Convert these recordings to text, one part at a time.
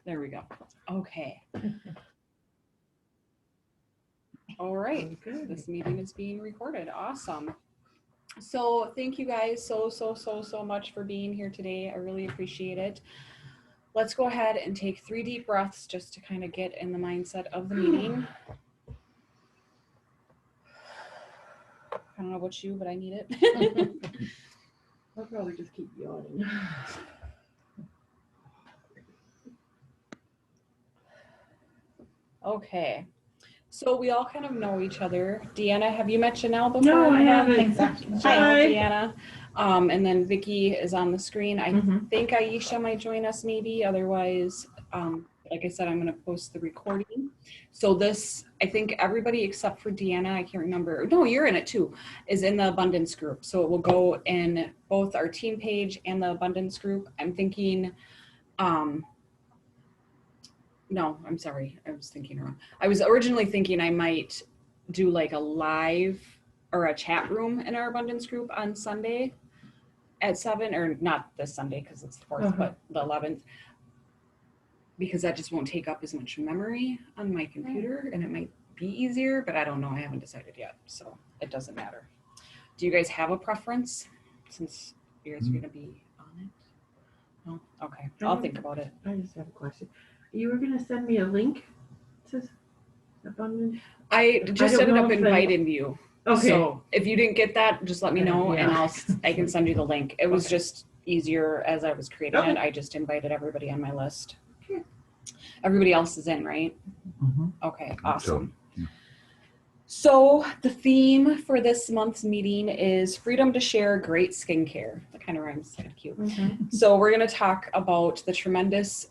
There we go. Okay. All right. This meeting is being recorded. Awesome. So thank you guys so much for being here today. I really appreciate it. Let's go ahead and take 3 deep breaths just to kind of get in the mindset of the meeting. I don't know about you, but I need it. I'll probably just keep yawning. Okay. So we all kind of know each other. Deanna, have you met Janelle before? No, I haven't. Exactly. Hi. Deanna. And then Vicky is on the screen. I think Aisha might join us maybe. Otherwise, like I said, I'm going to post the recording. So this, I think everybody except for Deanna, I can't remember. No, you're in it too, is in the abundance group. So it will go in both our team page and the abundance group. I'm thinking, no, I'm sorry. I was thinking wrong. I was originally thinking I might do like a live or a chat room in our abundance group on Sunday at 7, or not this Sunday because it's the 4th, but the 11th, because that just won't take up as much memory on my computer and it might be easier, but I don't know. I haven't decided yet, so it doesn't matter. Do you guys have a preference since you guys are going to be on it? No? Okay. I'll think about it. I just have a question. You were going to send me a link to abundance? I just ended up inviting you. Okay. So if you didn't get that, just let me know and I can send you the link. It was just easier as I was creating it. I just invited everybody on my list. Okay. Everybody else is in, right? Okay, awesome. So the theme for this month's meeting is freedom to share great skincare. That kind of rhymes, kind of cute. So we're going to talk about the tremendous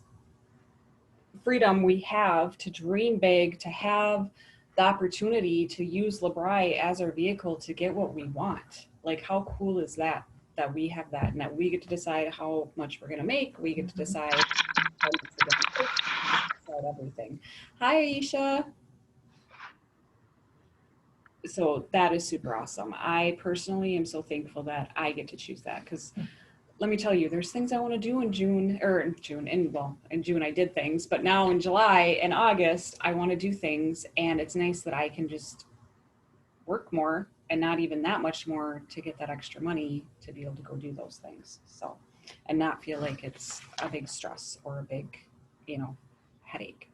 freedom we have to dream big, to have the opportunity to use LeBri as our vehicle to get what we want. Like, how cool is that we have that and that we get to decide how much we're going to make. We get to decide how much we're going to decide everything. Hi, Aisha. So that is super awesome. I personally am so thankful that I get to choose that, because let me tell you, there's things I want to do in June I did things, but now in July and August, I want to do things, and it's nice that I can just work more and not even that much more to get that extra money to be able to go do those things. So, and not feel like it's a big stress or a big, headache.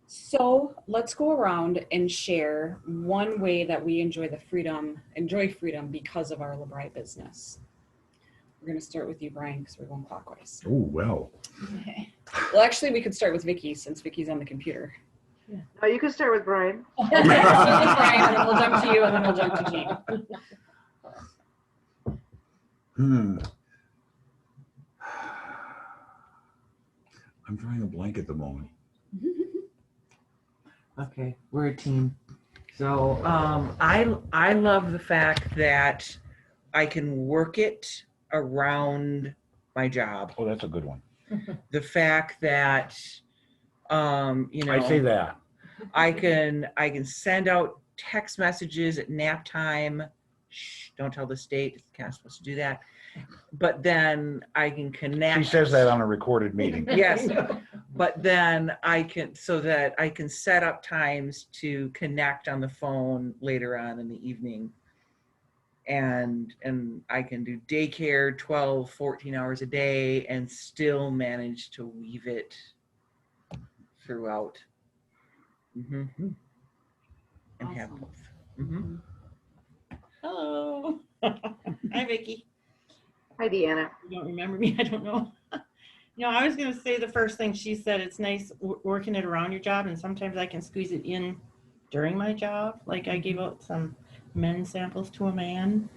So let's go around and share one way that we enjoy freedom because of our LeBri business. We're going to start with you, Brian, because we're going clockwise. Oh, well. Okay. Well, actually, we could start with Vicky, since Vicky's on the computer. Yeah. No, you can start with Brian. Okay, Brian, and then we'll jump to you, and then we'll jump to Jean. I'm drawing a blank at the moment. Okay, we're a team. So I love the fact that I can work it around my job. Oh, that's a good one. The fact that I say that. I can send out text messages at nap time. Shh, don't tell the state. It's kind of supposed to do that. But then I can connect. She says that on a recorded meeting. Yes. But then I can set up times to connect on the phone later on in the evening. And I can do daycare 12, 14 hours a day and still manage to weave it throughout. And awesome. have both. Hello. Hi, Vicki. Hi, Deanna. You don't remember me? I don't know. I was going to say the first thing she said, it's nice working it around your job, and sometimes I can squeeze it in during my job. Like I gave out some men's samples to a man,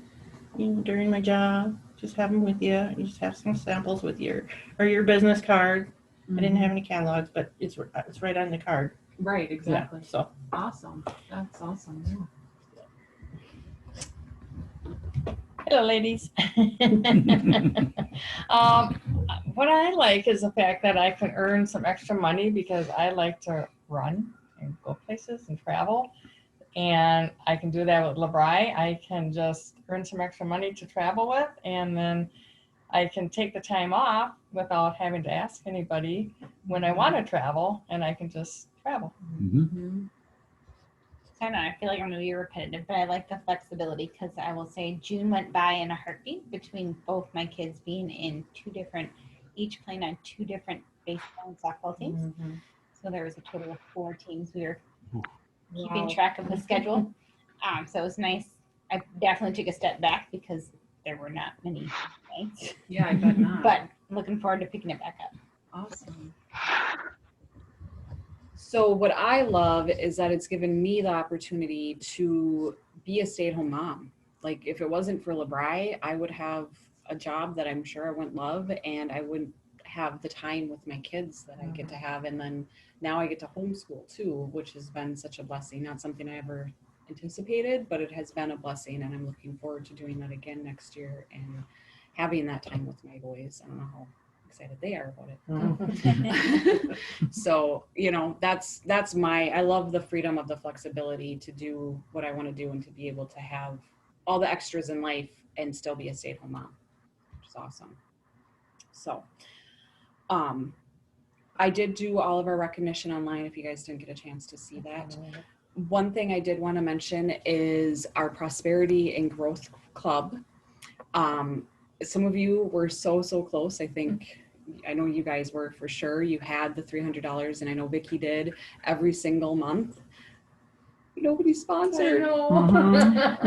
during my job. Just have them with you. You just have some samples with your business card. I didn't have any catalogs, but it's right on the card. Right, exactly. Yeah, so awesome. That's awesome. hello, ladies. What I like is the fact that I can earn some extra money because I like to run and go places and travel. And I can do that with LeBri. I can just earn some extra money to travel with and then I can take the time off without having to ask anybody when I want to travel, and I can just travel. Mhm. I don't know, I feel like I'm gonna be repetitive, but I like the flexibility because I will say June went by in a heartbeat between both my kids being in each playing on two different baseball and softball teams. Mhm. So there was a total of 4 teams. We were Wow. keeping track of the schedule. So it was nice. I definitely took a step back because there were not many nights, Yeah, I bet not. but looking forward to picking it back up. Awesome. So what I love is that it's given me the opportunity to be a stay-at-home mom. Like if it wasn't for LeBri, I would have a job that I'm sure I wouldn't love, and I wouldn't have the time with my kids that I get to have. And then now I get to homeschool too, which has been such a blessing. Not something I ever anticipated, but it has been a blessing, and I'm looking forward to doing that again next year and having that time with my boys. I don't know how excited they are about it. So, you know, that's I love the freedom of the flexibility to do what I want to do and to be able to have all the extras in life and still be a stay-at-home mom, which is awesome. So, I did do all of our recognition online if you guys didn't get a chance to see that. One thing I did want to mention is our Prosperity and Growth Club. Some of you were so close. I know you guys were for sure. You had the $300, and I know Vicki did every single month. Nobody sponsored.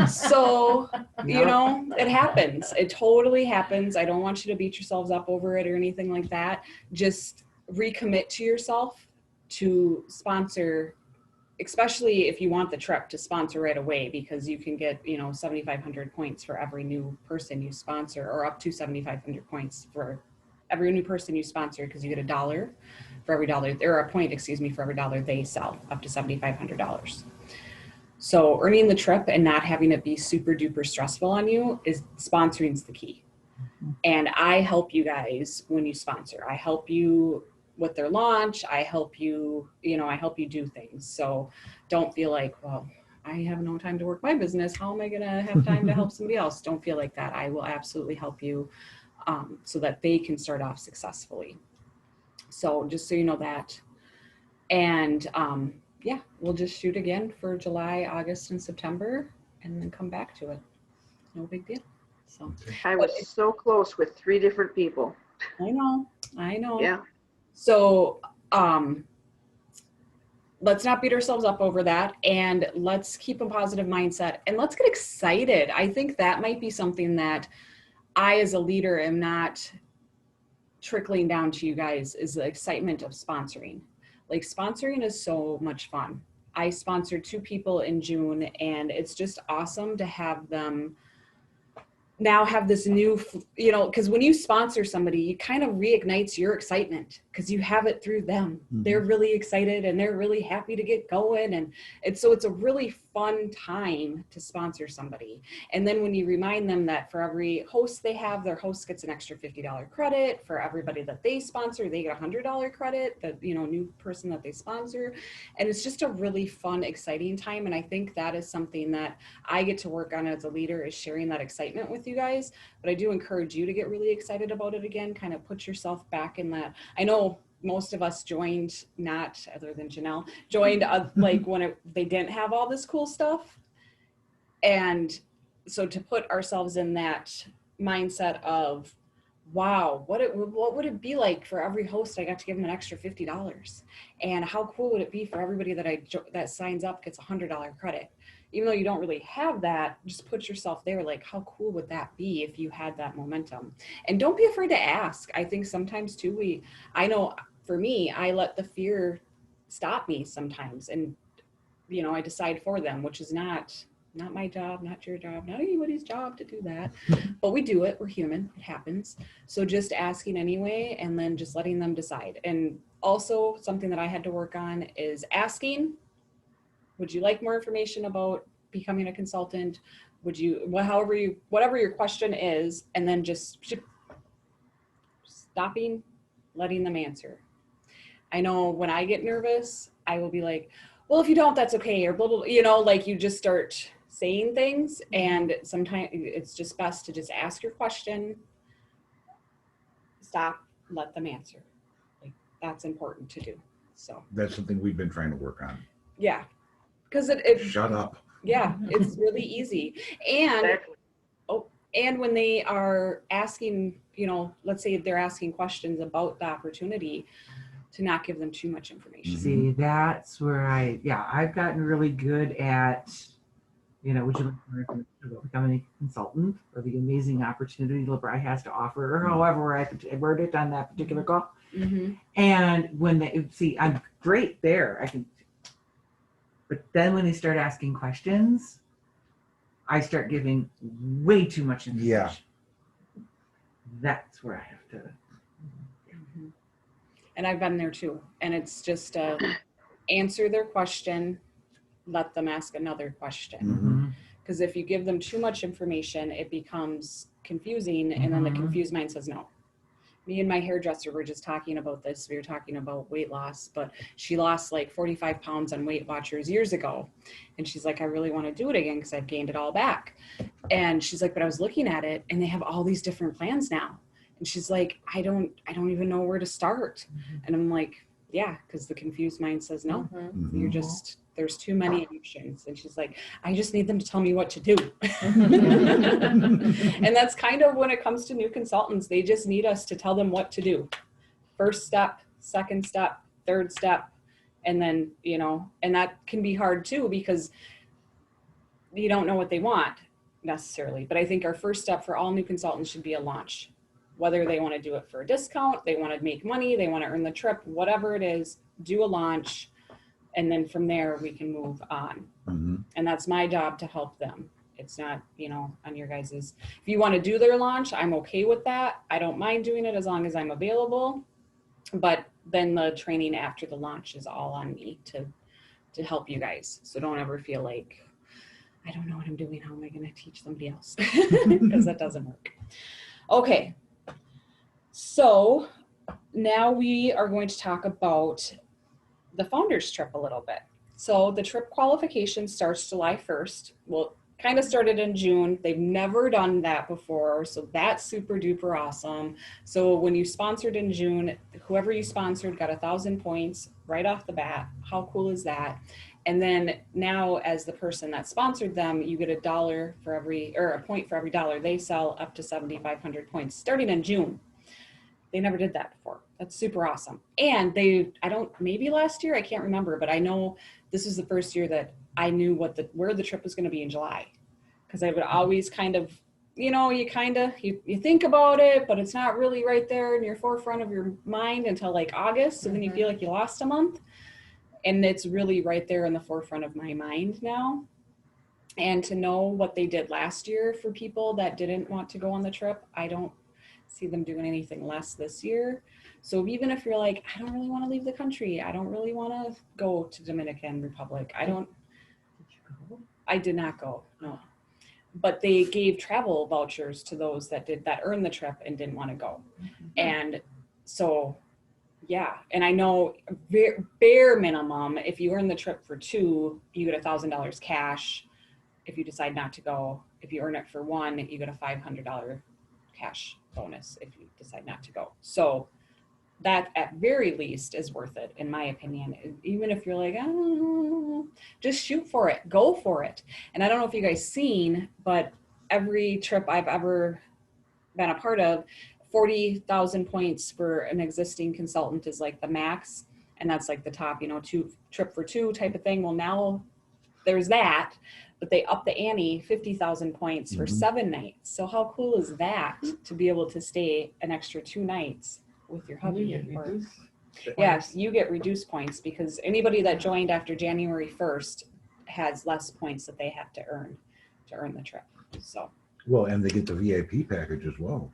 So, you know, it happens. It totally happens. I don't want you to beat yourselves up over it or anything like that. Just recommit to yourself to sponsor, especially if you want the trip, to sponsor right away, because you can get, you know, 7,500 points for every new person you sponsor, or up to 7,500 points for every new person you sponsor, because you get $1 for every dollar, or a point, excuse me, for every dollar they sell, up to $7,500. So earning the trip and not having it be super duper stressful on you is sponsoring's the key. And I help you guys when you sponsor. I help you with their launch. I help you, I help you do things. So don't feel like, well, I have no time to work my business. How am I going to have time to help somebody else? Don't feel like that. I will absolutely help you so that they can start off successfully. So just so you know that. And yeah, we'll just shoot again for July, August, and September, and then come back to it. No big deal. So I was so close with 3 different people. I know. Yeah. So let's not beat ourselves up over that, and let's keep a positive mindset, and let's get excited. I think that might be something that I, as a leader, am not trickling down to you guys, is the excitement of sponsoring. Like, sponsoring is so much fun. I sponsored 2 people in June, and it's just awesome to have them now have this new, because when you sponsor somebody, it kind of reignites your excitement because you have it through them. Mm-hmm. They're really excited and they're really happy to get going. And it's a really fun time to sponsor somebody. And then when you remind them that for every host they have, their host gets an extra $50 credit. For everybody that they sponsor, they get $100 credit, that, new person that they sponsor. And it's just a really fun, exciting time. And I think that is something that I get to work on as a leader, is sharing that excitement with you guys. But I do encourage you to get really excited about it again, kind of put yourself back in that. I know most of us joined, not other than Janelle, joined like when they didn't have all this cool stuff. And so to put ourselves in that mindset of, wow, what would it be like for every host I got to give them an extra $50? And how cool would it be for everybody that signs up gets $100 credit? Even though you don't really have that, just put yourself there. Like, how cool would that be if you had that momentum? And don't be afraid to ask. I think sometimes too, I know for me, I let the fear stop me sometimes. And, I decide for them, which is not my job, not your job, not anybody's job to do that. But we do it. We're human. It happens. So just asking anyway, and then just letting them decide. And also something that I had to work on is asking, would you like more information about becoming a consultant? Would you, whatever your question is, and then just stopping, letting them answer. I know when I get nervous, I will be like, well, if you don't, that's okay. Or blah, blah, blah. Like you just start saying things, and sometimes it's just best to just ask your question, stop, let them answer. Like, that's important to do. So, That's something we've been trying to work on. yeah. Because it Shut up. yeah, it's really easy. And Exactly. and when they are asking, you know, let's say they're asking questions about the opportunity, to not give them too much information. See, that's where I've gotten really good at, you know, would you like more information about becoming a consultant or the amazing opportunity LeBron has to offer, or however I word it on that particular call. Mm-hmm. And when they see, I'm great there, I can, but then when they start asking questions, I start giving way too much information. Yeah. That's where I have to. Mm-hmm. And I've been there too. And it's just answer their question, let them ask another question. Mm-hmm. Because if you give them too much information, it becomes confusing, and then the confused mind says no. Me and my hairdresser were just talking about this. We were talking about weight loss, but she lost like 45 pounds on Weight Watchers years ago. And she's like, I really want to do it again because I've gained it all back. And she's like, but I was looking at it and they have all these different plans now. And she's like, I don't even know where to start. And I'm like, yeah, because the confused mind says no. Mm-hmm. You're just, there's too many options. And she's like, I just need them to tell me what to do. And that's kind of when it comes to new consultants, they just need us to tell them what to do. First step, second step, third step. And then, you know, and that can be hard too, because you don't know what they want necessarily. But I think our first step for all new consultants should be a launch. Whether they want to do it for a discount, they want to make money, they want to earn the trip, whatever it is, do a launch. And then from there we can move on. Mm-hmm. And that's my job to help them. It's not, you know, on your guys's. If you want to do their launch, I'm okay with that. I don't mind doing it as long as I'm available. But then the training after the launch is all on me to help you guys. So don't ever feel like, I don't know what I'm doing. How am I going to teach somebody else? Because that doesn't work. Okay. So now we are going to talk about the founders trip a little bit. So the trip qualification starts July 1st. Well, kind of started in June. They've never done that before. So that's super duper awesome. So when you sponsored in June, whoever you sponsored got 1,000 points right off the bat. How cool is that? And then now as the person that sponsored them, you get $1 for every, or a point for every dollar they sell, up to 7,500 points starting in June. They never did that before. That's super awesome. And maybe last year, I can't remember, but I know this is the first year that I knew where the trip was going to be in July. Because I would always kind of, you know, you think about it, but it's not really right there in your forefront of your mind until like August. So then you feel like you lost a month. And it's really right there in the forefront of my mind now. And to know what they did last year for people that didn't want to go on the trip, I don't see them doing anything less this year. So even if you're like, I don't really want to leave the country, I don't really want to go to Dominican Republic, I did not go, no. But they gave travel vouchers to those that earned the trip and didn't want to go. And so, yeah. And I know bare minimum, if you earn the trip for 2, you get $1,000 cash. If you decide not to go, if you earn it for 1, you get a $500 cash bonus if you decide not to go. So that at very least is worth it, in my opinion. Even if you're like, oh, just shoot for it, go for it. And I don't know if you guys seen, but every trip I've ever been a part of, 40,000 points for an existing consultant is like the max. And that's like the top, you know, trip for 2 type of thing. Well, now there's that, but they up the ante, 50,000 points for 7 nights. So how cool is that to be able to stay an extra 2 nights with your hubby? Yes, you get reduced points because anybody that joined after January 1st has less points that they have to earn the trip. So. Well, and they get the VIP package as well.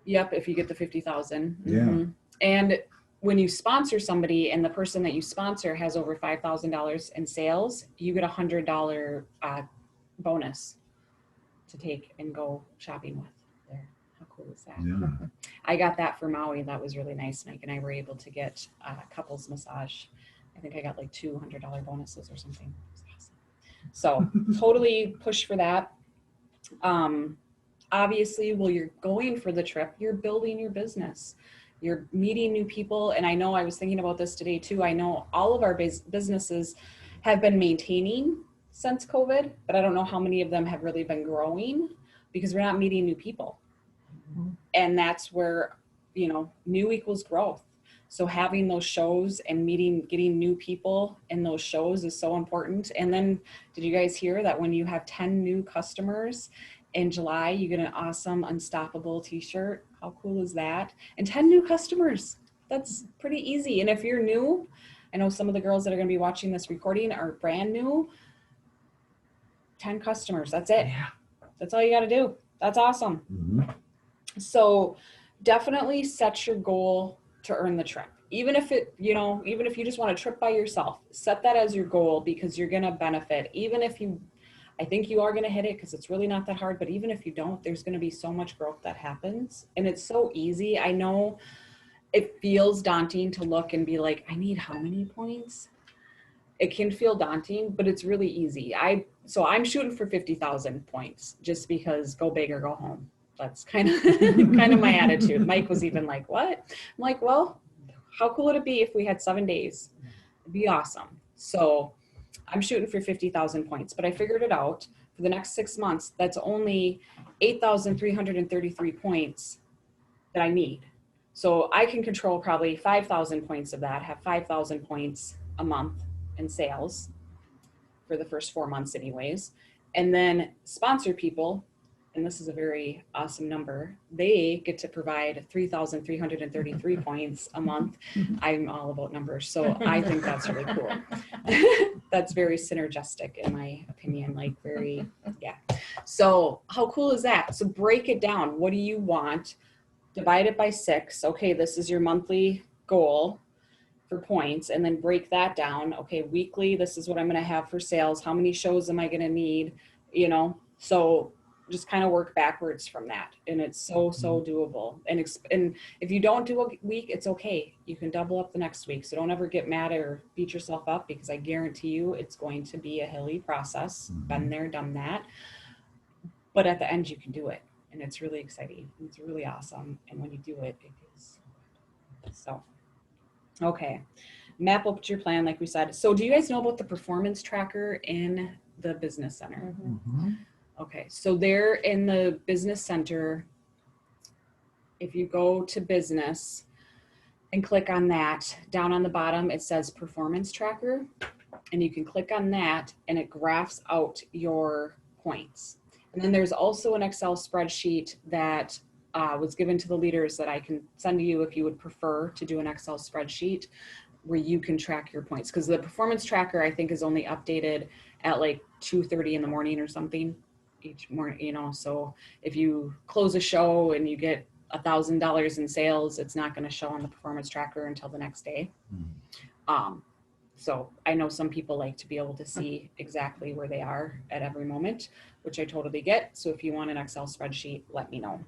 Yep, if you get the 50,000. Yeah. Mm-hmm. And when you sponsor somebody and the person that you sponsor has over $5,000 in sales, you get $100 bonus to take and go shopping with there. How cool is that? Yeah. I got that for Maui. That was really nice. Mike and I were able to get a couples massage. I think I got like $200 bonuses or something. It was awesome. So totally push for that. obviously, while you're going for the trip, you're building your business. You're meeting new people. And I know I was thinking about this today too. I know all of our businesses have been maintaining since COVID, but I don't know how many of them have really been growing because we're not meeting new people. And that's where, you know, new equals growth. So having those shows and getting new people in those shows is so important. And then did you guys hear that when you have 10 new customers in July, you get an awesome Unstoppable t-shirt? How cool is that? And 10 new customers, that's pretty easy. And if you're new, I know some of the girls that are going to be watching this recording are brand new. 10 customers, that's it. Yeah. That's all you got to do. That's awesome. Mhm. So definitely set your goal to earn the trip. Even if you just want a trip by yourself, set that as your goal because you're going to benefit. I think you are going to hit it because it's really not that hard, but even if you don't, there's going to be so much growth that happens. And it's so easy. I know it feels daunting to look and be like, I need how many points? It can feel daunting, but it's really easy. So I'm shooting for 50,000 points just because go big or go home. That's kind of my attitude. Mike was even like, what? I'm like, well, how cool would it be if we had 7 days? It'd be awesome. So I'm shooting for 50,000 points, but I figured it out for the next 6 months. That's only 8,333 points that I need. So I can control probably 5,000 points of that, have 5,000 points a month in sales for the first 4 months anyways. And then sponsor people, and this is a very awesome number, they get to provide 3,333 points a month. I'm all about numbers, so I think that's really cool. That's very synergistic in my opinion, like very, yeah. So how cool is that? So break it down. What do you want? Divide it by 6. Okay, this is your monthly goal for points, and then break that down. Okay, weekly, this is what I'm going to have for sales. How many shows am I going to need? You know, so just kind of work backwards from that. And it's so doable. And if you don't do a week, it's okay. You can double up the next week. So don't ever get mad or beat yourself up because I guarantee you it's going to be a hilly process. Been there, done that. But at the end, you can do it. And it's really exciting. It's really awesome. And when you do it, it is so. Okay, map up your plan like we said. So do you guys know about the performance tracker in the business center? Mhm. Okay, so there in the business center, if you go to business and click on that, down on the bottom it says performance tracker, and you can click on that and it graphs out your points. And then there's also an Excel spreadsheet that was given to the leaders that I can send to you if you would prefer to do an Excel spreadsheet where you can track your points. Because the performance tracker, I think, is only updated at like 2:30 in the morning or something each morning, you know. So if you close a show and you get $1,000 in sales, it's not going to show on the performance tracker until the next day. So I know some people like to be able to see exactly where they are at every moment, which I totally get. So if you want an Excel spreadsheet, let me know.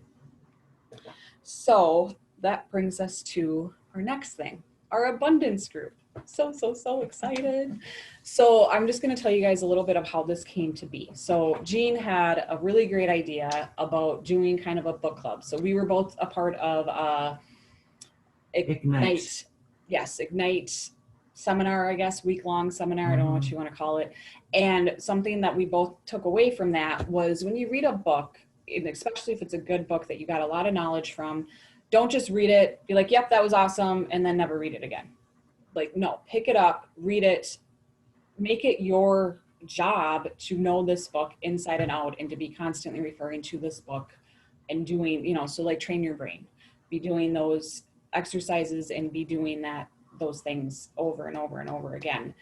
So that brings us to our next thing, our abundance group. So excited. So I'm just going to tell you guys a little bit of how this came to be. So Jean had a really great idea about doing kind of a book club. So we were both a part of Ignite. Yes, Ignite seminar, I guess, week-long seminar. I don't know what you want to call it. And something that we both took away from that was when you read a book, and especially if it's a good book that you got a lot of knowledge from, don't just read it, be like, yep, that was awesome, and then never read it again. Like, no, pick it up, read it, make it your job to know this book inside and out and to be constantly referring to this book and doing, you know, so like train your brain, be doing those exercises and be doing those things over and over and over again,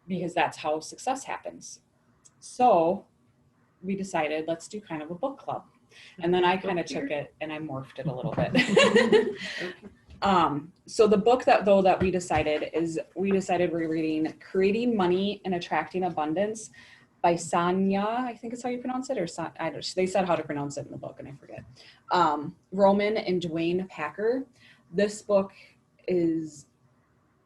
because that's how success happens. So we decided, let's do kind of a book club. And then I kind of took it and I morphed it a little bit. So the book that we decided we're reading Creating Money and Attracting Abundance by Sonia, I think is how you pronounce it, or they said how to pronounce it in the book and I forget. Roman and Dwayne Packer. This book is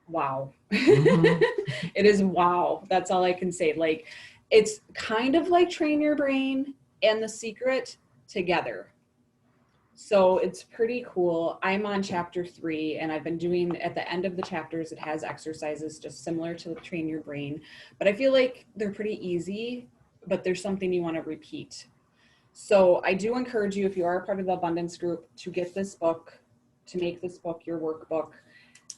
wow. It is wow. That's all I can say. Like, it's kind of like Train Your Brain and The Secret together. So it's pretty cool. I'm on chapter 3, and I've been doing, at the end of the chapters, it has exercises just similar to Train Your Brain, but I feel like they're pretty easy, but there's something you want to repeat. So I do encourage you, if you are a part of the abundance group, to get this book, to make this book your workbook.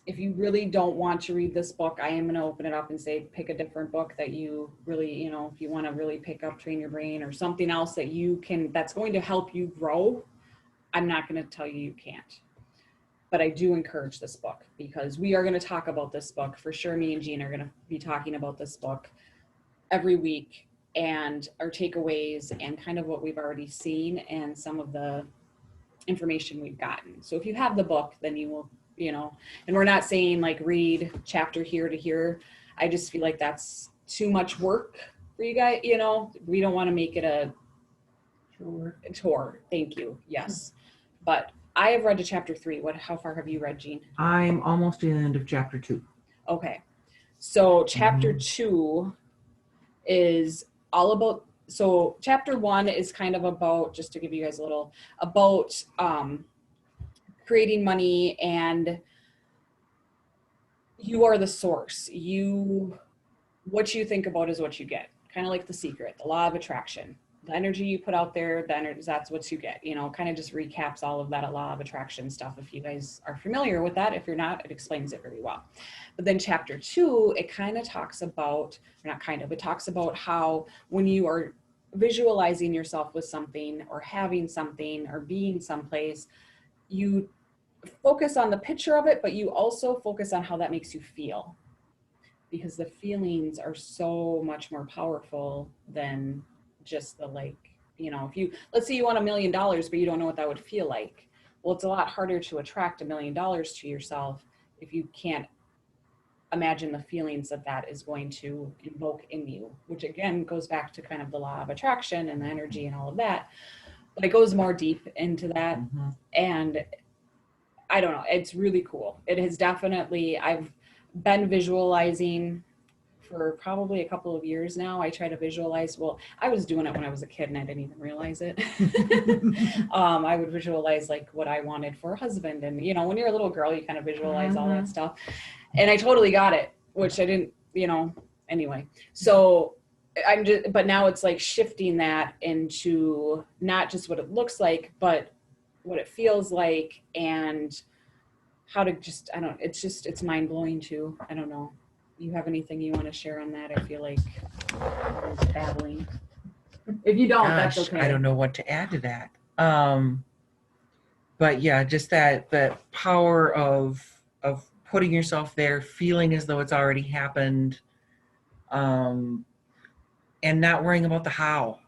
If you really don't want to read this book, I am going to open it up and say, pick a different book that you really, you know, if you want to really pick up Train Your Brain or something else that you can, that's going to help you grow. I'm not going to tell you you can't, but I do encourage this book because we are going to talk about this book for sure. Me and Jean are going to be talking about this book every week, and our takeaways and kind of what we've already seen and some of the information we've gotten. So if you have the book, then you will, you know, and we're not saying like read chapter here to here. I just feel like that's too much work for you guys. You know, we don't want to make it a chore. Thank you. Yes. But I have read to chapter 3. How far have you read, Jean? I'm almost to the end of chapter 2. Okay. So chapter 2 is all about, so chapter 1 is kind of about, just to give you guys a little, about creating money, and you are the source. What you think about is what you get. Kind of like The Secret, the law of attraction. The energy you put out there, that's what you get, you know, kind of just recaps all of that law of attraction stuff. If you guys are familiar with that, if you're not, it explains it very well. But then chapter 2, it kind of talks about, it talks about how when you are visualizing yourself with something or having something or being someplace, you focus on the picture of it, but you also focus on how that makes you feel, because the feelings are so much more powerful than just the, like, you know, if you, let's say you want $1 million, but you don't know what that would feel like. Well, it's a lot harder to attract $1 million to yourself if you can't imagine the feelings that is going to invoke in you, which again goes back to kind of the law of attraction and the energy and all of that. But it goes more deep into that. Mm-hmm. And I don't know, it's really cool. It has definitely, I've been visualizing for probably a couple of years now. I try to visualize, well, I was doing it when I was a kid and I didn't even realize it. I would visualize like what I wanted for a husband. And, you know, when you're a little girl, you kind of visualize all that stuff. And I totally got it, which I didn't, you know, anyway. So but now it's like shifting that into not just what it looks like, but what it feels like, and how to just, it's mind blowing too. I don't know. You have anything you want to share on that? I feel like I was babbling. If you don't, that's okay. I don't know what to add to that. But yeah, just the power of putting yourself there, feeling as though it's already happened, and not worrying about the how.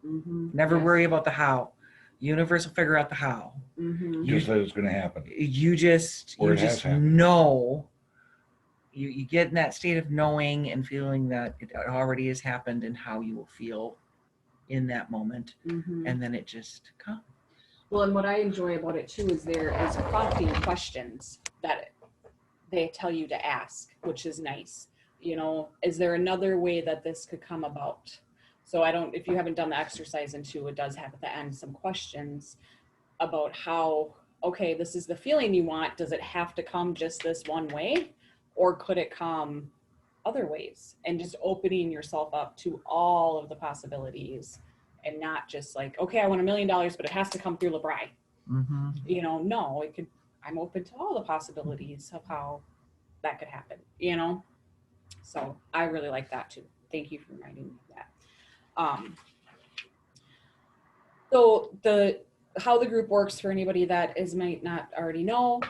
Mm-hmm. Never Yes. worry about the how. Universe will figure out the how. Mm-hmm. Just that it's going to happen. You just know. You get in that state of knowing and feeling that it already has happened and how you will feel in that moment. Mm-hmm. And then it just comes. Well, and what I enjoy about it too is there is prompting questions that they tell you to ask, which is nice. You know, is there another way that this could come about? So if you haven't done the exercise in 2, it does have at the end some questions about how, okay, this is the feeling you want. Does it have to come just this one way? Or could it come other ways? And just opening yourself up to all of the possibilities, and not just like, okay, I want $1 million, but it has to come through LeBri. Mm-hmm. You know, no, I'm open to all the possibilities of how that could happen, you know? So I really like that too. Thank you for reminding me of that. So how the group works, for anybody that might not already know,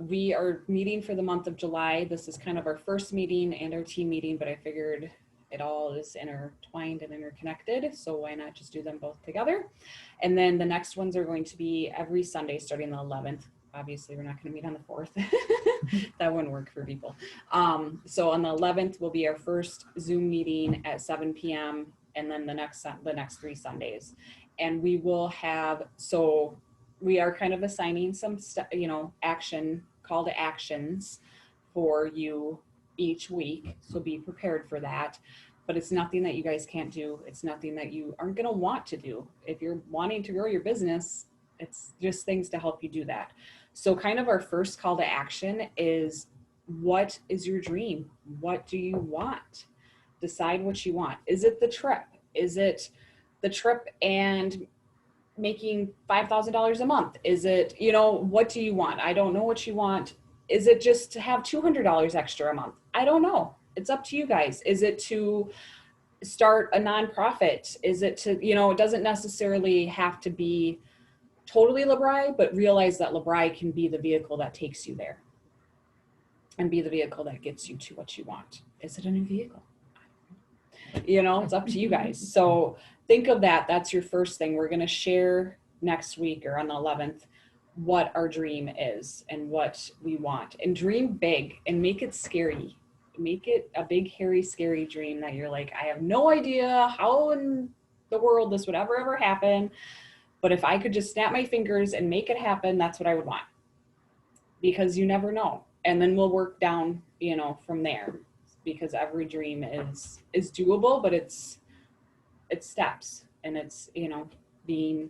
we are meeting for the month of July. This is kind of our first meeting and our team meeting, but I figured it all is intertwined and interconnected, so why not just do them both together? And then the next ones are going to be every Sunday starting the 11th. Obviously, we're not going to meet on the 4th. That wouldn't work for people. So on the 11th will be our first Zoom meeting at 7 p.m. and then the next 3 Sundays. And we will have, so we are kind of assigning some, call to actions for you each week. So be prepared for that. but it's nothing that you guys can't do. It's nothing that you aren't going to want to do. If you're wanting to grow your business, it's just things to help you do that. So kind of our first call to action is, what is your dream? What do you want? Decide what you want. Is it the trip? Is it the trip and making $5,000 a month? Is it, what do you want? I don't know what you want. Is it just to have $200 extra a month? I don't know. It's up to you guys. Is it to start a nonprofit? Is it to, it doesn't necessarily have to be totally LeBri, but realize that LeBri can be the vehicle that takes you there and be the vehicle that gets you to what you want. Is it a new vehicle? It's up to you guys. So think of that. That's your first thing. We're going to share next week or on the 11th what our dream is and what we want, and dream big and make it scary. Make it a big, hairy, scary dream that you're like, I have no idea how in the world this would ever happen. But if I could just snap my fingers and make it happen, that's what I would want, because you never know. And then we'll work down, from there, because every dream is doable, but it's steps, and it's, being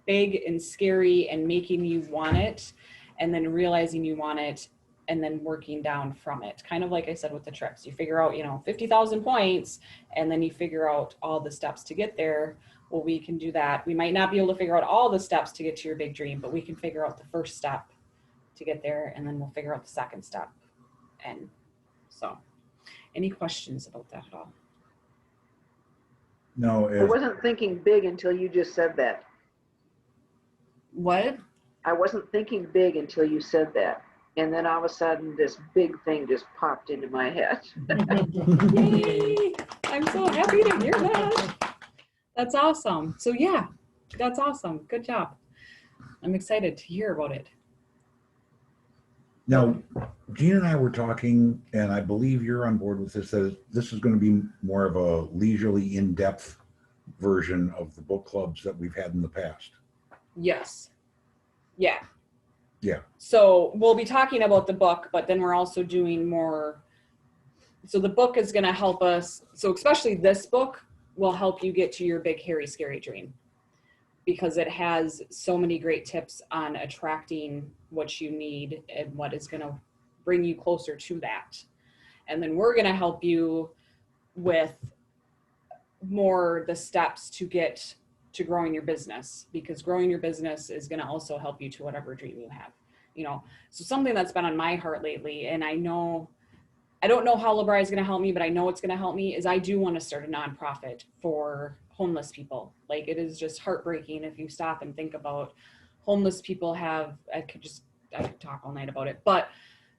big and scary and making you want it, and then realizing you want it, and then working down from it. Kind of like I said with the trips, you figure out, 50,000 points, and then you figure out all the steps to get there. Well, we can do that. We might not be able to figure out all the steps to get to your big dream, but we can figure out the first step to get there, and then we'll figure out the second step. And so, any questions about that at all? No, I wasn't thinking big until you just said that. What? I wasn't thinking big until you said that. And then all of a sudden, this big thing just popped into my head. Yay! I'm so happy to hear that. That's awesome. So yeah, that's awesome. Good job. I'm excited to hear about it. now, Gene and I were talking, and I believe you're on board with this, that this is going to be more of a leisurely, in-depth version of the book clubs that we've had in the past. Yes. Yeah. Yeah. So we'll be talking about the book, but then we're also doing more. So the book is going to help us. So especially this book will help you get to your big, hairy, scary dream, because it has so many great tips on attracting what you need and what is going to bring you closer to that. And then we're going to help you with more the steps to get to growing your business, because growing your business is going to also help you to whatever dream you have, So something that's been on my heart lately, and I don't know how LeBri is going to help me, but I know it's going to help me, is I do want to start a nonprofit for homeless people. Like, it is just heartbreaking if you stop and think about homeless people I could talk all night about it, but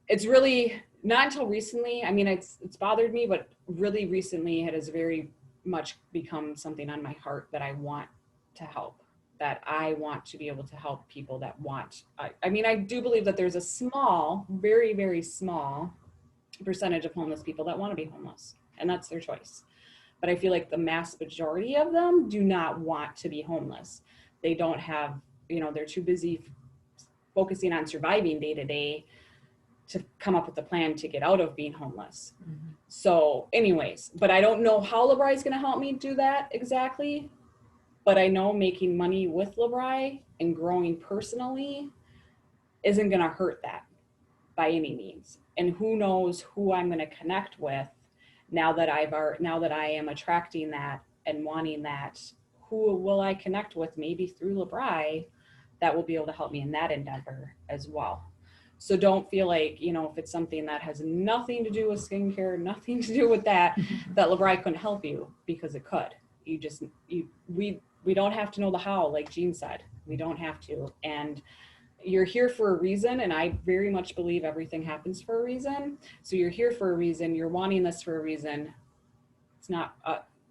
it's really not until recently. It's bothered me, but really recently it has very much become something on my heart that I want to help, that I want to be able to help people that want. I do believe that there's a small, very, very small percentage of homeless people that want to be homeless, and that's their choice. But I feel like the mass majority of them do not want to be homeless. They don't have, they're too busy focusing on surviving day to day to come up with a plan to get out of being homeless. Mm-hmm. So anyways, but I don't know how LeBri is going to help me do that exactly. But I know making money with LeBri and growing personally isn't going to hurt that by any means. And who knows who I'm going to connect with now that I am attracting that and wanting that. Who will I connect with, maybe through LeBri, that will be able to help me in that endeavor as well. So don't feel like, if it's something that has nothing to do with skincare, nothing to do with that LeBri couldn't help you, because it could. We don't have to know the how, like Jean said. We don't have to. And you're here for a reason, and I very much believe everything happens for a reason. So you're here for a reason. You're wanting this for a reason. It's not,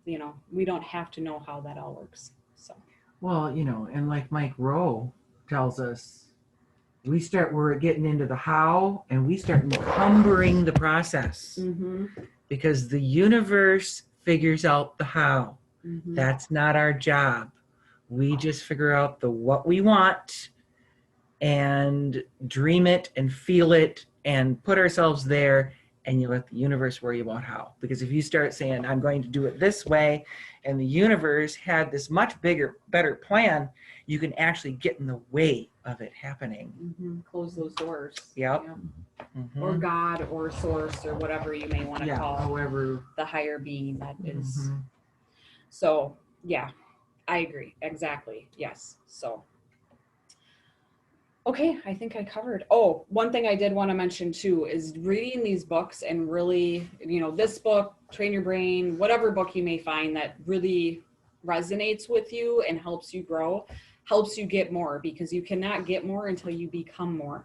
we don't have to know how that all works. So. Well, and like Mike Rowe tells us, we're getting into the how, and we start encumbering the process, Mm-hmm. because the universe figures out the how. Mm-hmm. That's not our job. We just figure out the what we want and dream it and feel it and put ourselves there, and you let the universe worry about how. Because if you start saying, I'm going to do it this way, and the universe had this much bigger, better plan, you can actually get in the way of it happening. Close those doors. Yep. Or God or source or whatever you may want to call however. the higher being that is. So yeah, I agree. Exactly. Yes. So okay, I think I covered. Oh, one thing I did want to mention too is reading these books and really, this book, Train Your Brain, whatever book you may find that really resonates with you and helps you grow, helps you get more, because you cannot get more until you become more.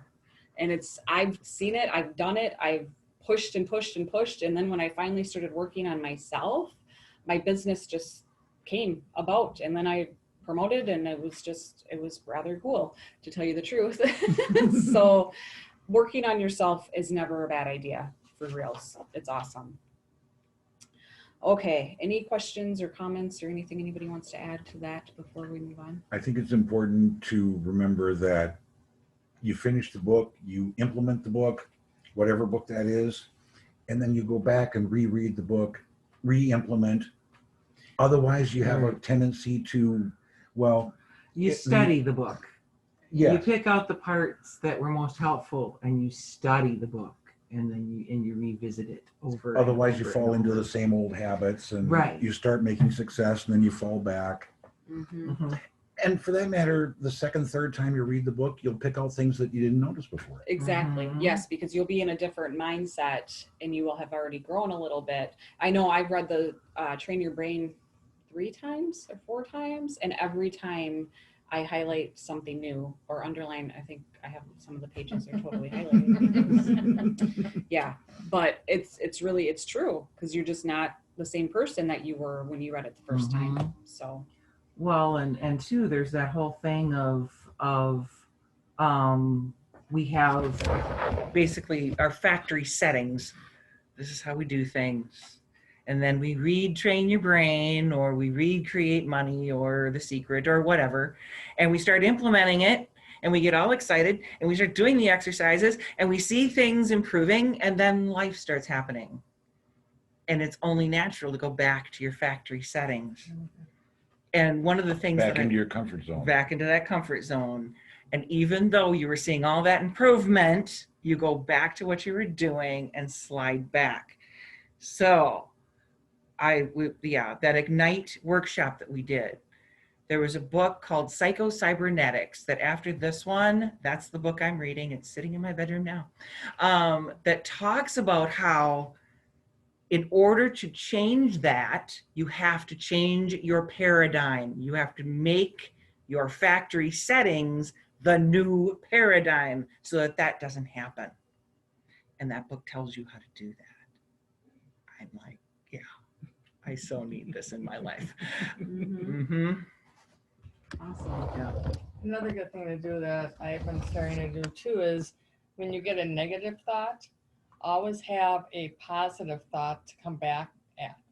And I've seen it, I've done it, I've pushed and pushed and pushed. And then when I finally started working on myself, my business just came about, and then I promoted, and it was rather cool, to tell you the truth. So working on yourself is never a bad idea, for reals. It's awesome. Okay, any questions or comments or anything anybody wants to add to that before we move on? I think it's important to remember that you finish the book, you implement the book, whatever book that is, and then you go back and reread the book, re-implement. Otherwise, you have a tendency to, you study the book. Yeah. You pick out the parts that were most helpful, and you study the book, and then you revisit it over. Otherwise, you fall into the same old habits, and you start making success, and then you fall back. And for that matter, the second, third time you read the book, you'll pick out things that you didn't notice before. Exactly. Yes, because you'll be in a different mindset, and you will have already grown a little bit. I know I've read the Train Your Brain 3 times or 4 times, and every time I highlight something new or underline. I think I have some of the pages are totally highlighted. Yeah, but it's true, because you're just not the same person that you were when you read it the first time. So well, and two, there's that whole thing of we have basically our factory settings. This is how we do things. And then we read Train Your Brain, or we read Create Money, or The Secret, or whatever. And we start implementing it, and we get all excited, and we start doing the exercises, and we see things improving, and then life starts happening. And it's only natural to go back to your factory settings. And one of the things back into your comfort zone. Back into that comfort zone. And even though you were seeing all that improvement, you go back to what you were doing and slide back. So that Ignite workshop that we did, there was a book called Psycho-Cybernetics that after this one, that's the book I'm reading. It's sitting in my bedroom now. That talks about how in order to change that, you have to change your paradigm. You have to make your factory settings the new paradigm so that that doesn't happen. And that book tells you how to do that. I'm like, yeah, I so need this in my life. Awesome. Yeah. Another good thing to do that I've been starting to do too is when you get a negative thought, always have a positive thought to come back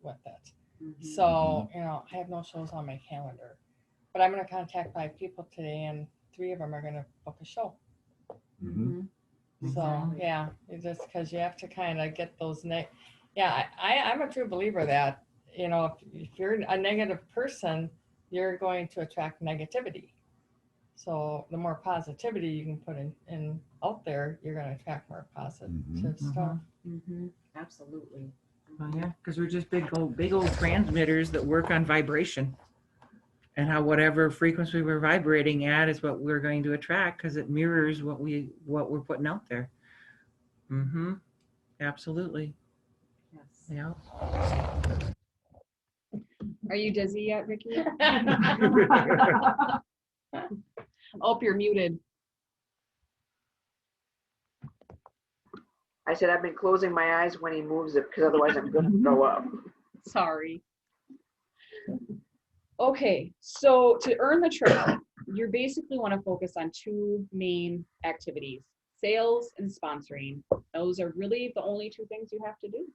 with it. So, I have no shows on my calendar, but I'm going to contact 5 people today, and 3 of them are going to book a show. So, yeah, it's just because you have to kind of get those I'm a true believer that, if you're a negative person, you're going to attract negativity. So the more positivity you can put in out there, you're going to attract more positive stuff. Absolutely. Well, yeah, because we're just big old transmitters that work on vibration, and how whatever frequency we're vibrating at is what we're going to attract, because it mirrors what we're putting out there. Absolutely. Yes. Yeah. Are you dizzy yet, Vicki? Oh, you're muted. I said I've been closing my eyes when he moves it, because otherwise I'm going to throw up. Sorry. Okay, so to earn the trip, you basically want to focus on 2 main activities: sales and sponsoring. Those are really the only 2 things you have to do,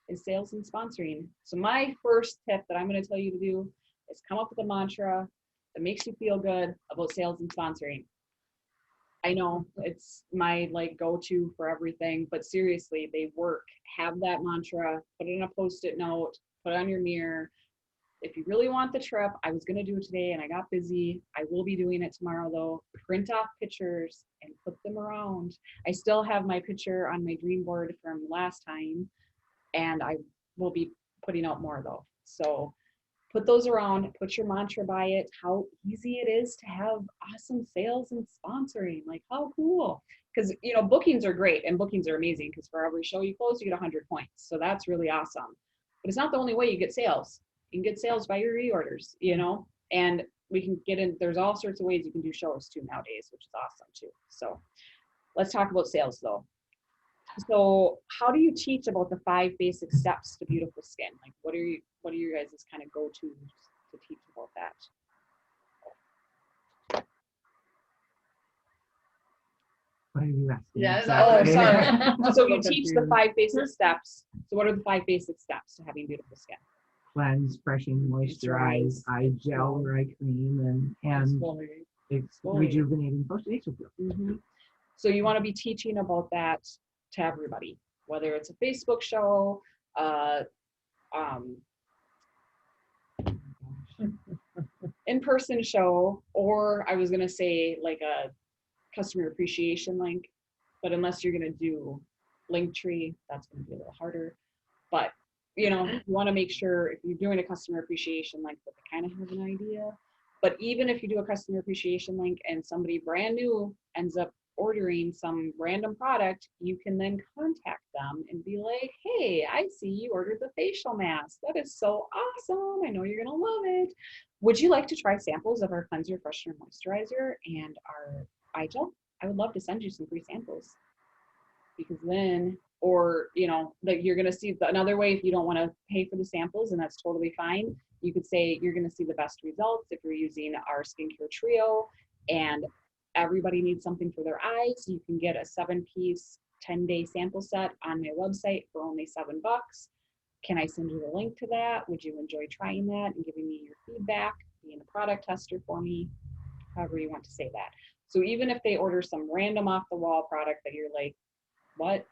is sales and sponsoring. So my first tip that I'm going to tell you to do is come up with a mantra that makes you feel good about sales and sponsoring. I know it's my like go-to for everything, but seriously, they work. Have that mantra, put it in a post-it note, put it on your mirror. If you really want the trip, I was gonna do it today and I got busy. I will be doing it tomorrow though. Print off pictures and put them around. I still have my picture on my dream board from last time, and I will be putting out more though. So put those around, put your mantra by it, how easy it is to have awesome sales and sponsoring. Like, how cool. Because, you know, bookings are great and bookings are amazing because for every show you close, you get 100 points. So that's really awesome. But it's not the only way you get sales. You can get sales by your reorders, you know, and we can get in, there's all sorts of ways you can do shows too nowadays, which is awesome too. So let's talk about sales though. So how do you teach about the 5 basic steps to beautiful skin? Like what are your guys' kind of go-tos to teach about that? What are you asking? Yes, Oh, I- sorry. So you teach the 5 basic steps. So what are the 5 basic steps to having beautiful skin? Cleanse, freshen, moisturize, eye gel or eye cream, and rejuvenating post-nasal fluid. Mm-hmm. So you want to be teaching about that to everybody, whether it's a Facebook show, in-person show, or I was going to say like a customer appreciation link, but unless you're going to do Linktree, that's going to be a little harder. But, you know, you want to make sure if you're doing a customer appreciation link that they kind of have an idea. But even if you do a customer appreciation link and somebody brand new ends up ordering some random product, you can then contact them and be like, hey, I see you ordered the facial mask. That is so awesome. I know you're going to love it. Would you like to try samples of our cleanser, freshener, moisturizer, and our eye gel? I would love to send you some free samples. Because then, or, you know, that you're going to see another way if you don't want to pay for the samples, and that's totally fine. You could say you're going to see the best results if you're using our skincare trio, and everybody needs something for their eyes. You can get a 7-piece 10-day sample set on my website for only $7. Can I send you the link to that? Would you enjoy trying that and giving me your feedback, being a product tester for me, however you want to say that. So even if they order some random off the wall product that you're like, what?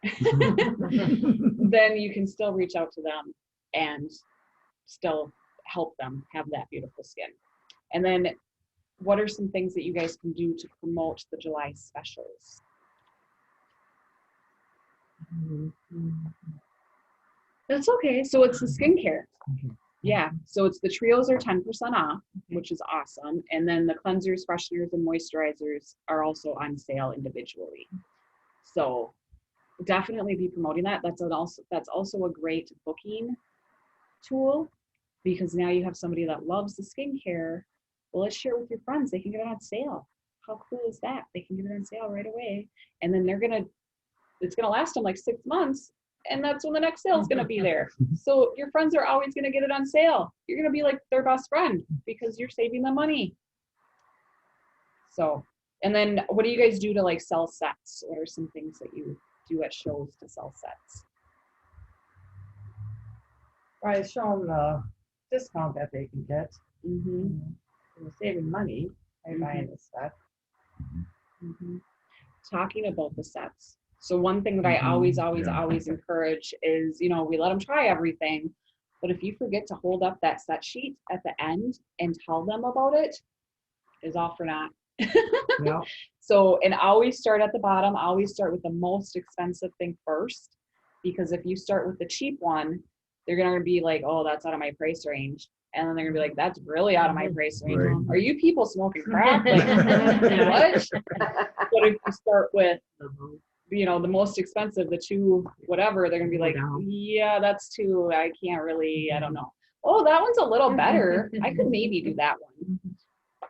Then you can still reach out to them and still help them have that beautiful skin. And then what are some things that you guys can do to promote the July specials? That's okay. So it's the skincare. Yeah. So it's the trios are 10% off, which is awesome. And then the cleansers, fresheners, and moisturizers are also on sale individually. So definitely be promoting that. That's also a great booking tool, because now you have somebody that loves the skincare. Well, let's share it with your friends. They can get it on sale. How cool is that? They can get it on sale right away. And then it's gonna last them like 6 months. And that's when the next sale is gonna be there. So your friends are always gonna get it on sale. You're gonna be like their best friend because you're saving them money. So, and then what do you guys do to like sell sets? What are some things that you do at shows to sell sets? I show them the discount that they can get. Mm-hmm. They're saving money by buying this stuff. Mm-hmm. Talking about the sets. So one thing that I always encourage is, you know, we let them try everything, but if you forget to hold up that set sheet at the end and tell them about it, is all for naught. Yep. So, and always start at the bottom. Always start with the most expensive thing first, because if you start with the cheap one, they're going to be like, oh, that's out of my price range. And then they're going to be like, that's really out of my price range. Right. Are you people smoking crack? Like, what? But if you start with, you know, the most expensive, the 2, whatever, they're going to be like, yeah, that's too, I can't really, I don't know. Oh, that one's a little better. I could maybe do that one.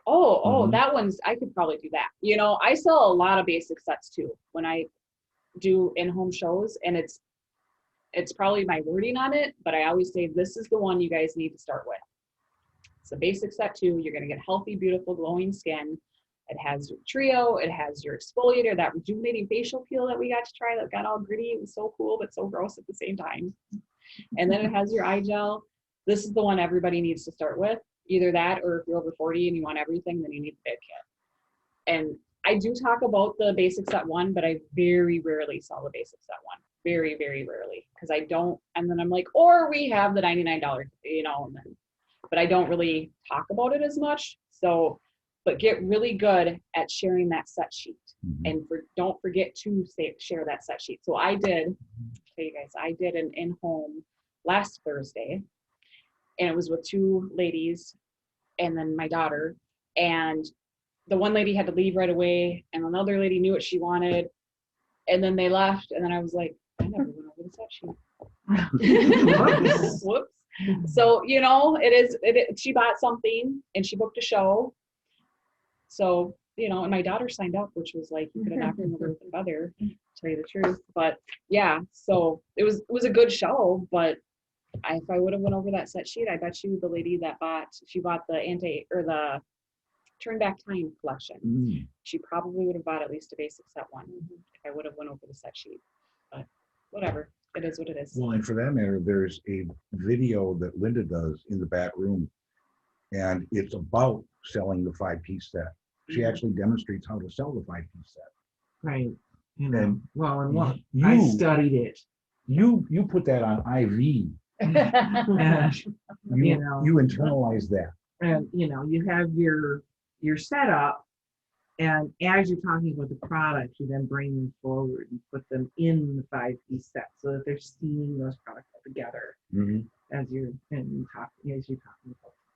Oh, that one's, I could probably do that. You know, I sell a lot of basic sets too when I do in-home shows, and it's probably my wording on it, but I always say this is the one you guys need to start with. It's a basic set too. You're going to get healthy, beautiful, glowing skin. It has your trio. It has your exfoliator, that rejuvenating facial peel that we got to try that got all gritty. It was so cool, but so gross at the same time. And then it has your eye gel. This is the one everybody needs to start with. Either that, or if you're over 40 and you want everything, then you need the big kit. And I do talk about the basic set one, but I very rarely sell the basic set one. Very, very rarely. Because I don't, and then I'm like, or we have the $99, you know, and then, but I don't really talk about it as much. So, but get really good at sharing that set sheet. And don't forget to share that set sheet. So I did, tell you guys, I did an in-home last Thursday, and it was with two ladies and then my daughter. And the one lady had to leave right away, and another lady knew what she wanted, and then they left. And then I was like, I never went over the set sheet. Whoops. So, you know, she bought something and she booked a show. So, you know, and my daughter signed up, which was like, you could have knocked him over with a feather, to tell you the truth. But yeah, so it was a good show. But if I would have went over that set sheet, I bet you the lady that bought the Turn Back Time collection, she probably would have bought at least a basic set one if I would have went over the set sheet. But whatever, it is what it is. Well, and for that matter, there's a video that Linda does in the back room, and it's about selling the 5-piece set. She actually demonstrates how to sell the 5-piece set. Right. You know, And well, and what you- I studied it. You put that on IV. And, you know, You internalize that. and you know, you have your setup, and as you're talking about the products, you then bring them forward and put them in the 5-piece set so that they're seeing those products all together as you're talking about